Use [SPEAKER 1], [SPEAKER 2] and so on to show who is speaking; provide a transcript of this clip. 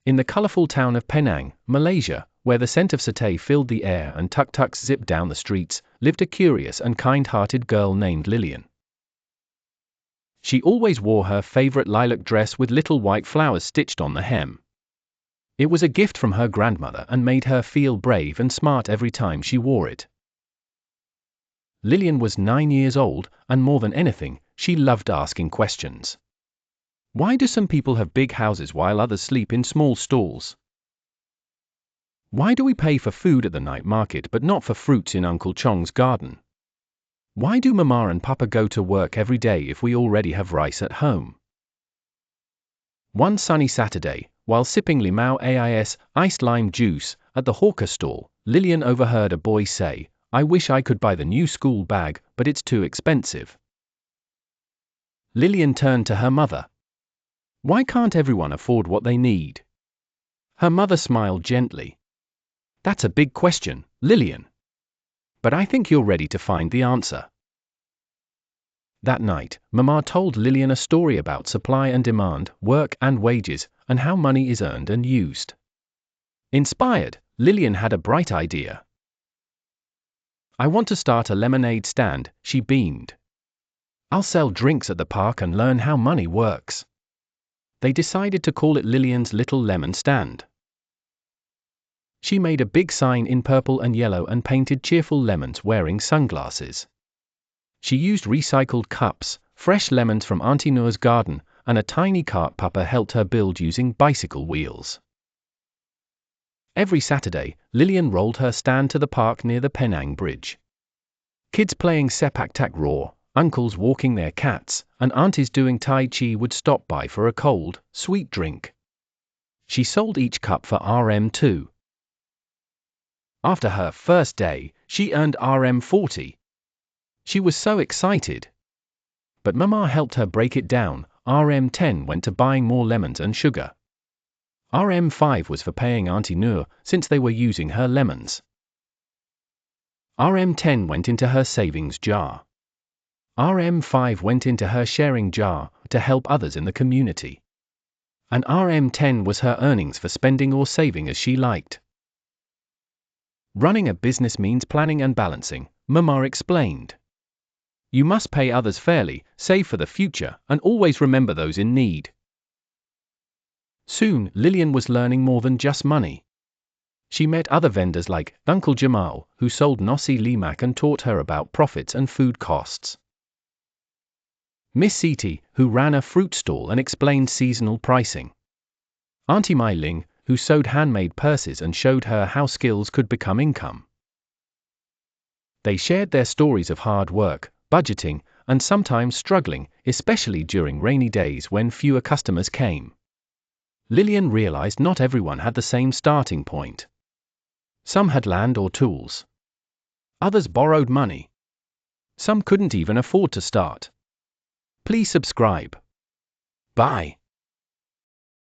[SPEAKER 1] In the colorful town of Penang, Malaysia, where the scent of satay filled the air and tuk-tuks zipped down the streets, lived a curious and kind-hearted girl named Lilian. She always wore her favorite lilac dress with little white flowers stitched on the hem. It was a gift from her grandmother and made her feel brave and smart every time she wore it. Lilian was 9 years old, and more than anything, she loved asking questions. Why do some people have big houses while others sleep in small stalls? Why do we pay for food at the night market but not for fruits in Uncle Chong's garden? Why do Mama and Papa go to work every day if we already have rice at home? One sunny Saturday, while sipping LemonadeStand iced lime juice at the hawker stall, Lilian overheard a boy say, "I wish I could buy the new school bag, but it's too expensive." Lilian turned to her mother. "Why can't everyone afford what they need?" Her mother smiled gently. "That's a big question, Lilian. But I think you're ready to find the answer." That night, Mama told Lilian a story about supply and demand, work and wages, and how money is earned and used. Inspired, Lilian had a bright idea. "I want to start a lemonade stand," she beamed. "I'll sell drinks at the park and learn how money works." They decided to call it Lilian's Little Lemon Stand. She made a big sign in purple and yellow and painted cheerful lemons wearing sunglasses. She used recycled cups, fresh lemons from Auntie Noor's garden, and a tiny cart Papa helped her build using bicycle wheels. Every Saturday, Lilian rolled her stand to the park near the Penang Bridge. Kids playing sepak takraw, uncles walking their cats, and aunties doing Tai Chi would stop by for a cold, sweet drink. She sold each cup for RM2. After her first day, she earned RM40. She was so excited. But Mama helped her break it down. RM10 went to buying more lemons and sugar. RM5 was for paying Auntie Noor, since they were using her lemons. RM10 went into her savings jar. RM5 went into her sharing jar to help others in the community. And RM10 was her earnings for spending or saving as she liked. Running a business means planning and balancing, Mama explained. You must pay others fairly, save for the future, and always remember those in need. Soon, Lilian was learning more than just money. She met other vendors like Uncle Jamal, who sold nasi lemak and taught her about profits and food costs. Miss Siti, who ran a fruit stall and explained seasonal pricing. Auntie Mai Ling, who sewed handmade purses and showed her how skills could become income. They shared their stories of hard work, budgeting, and sometimes struggling, especially during rainy days when fewer customers came. Lilian realized not everyone had the same starting point. Some had land or tools. Others borrowed money. Some couldn't even afford to start. Please subscribe. Bye.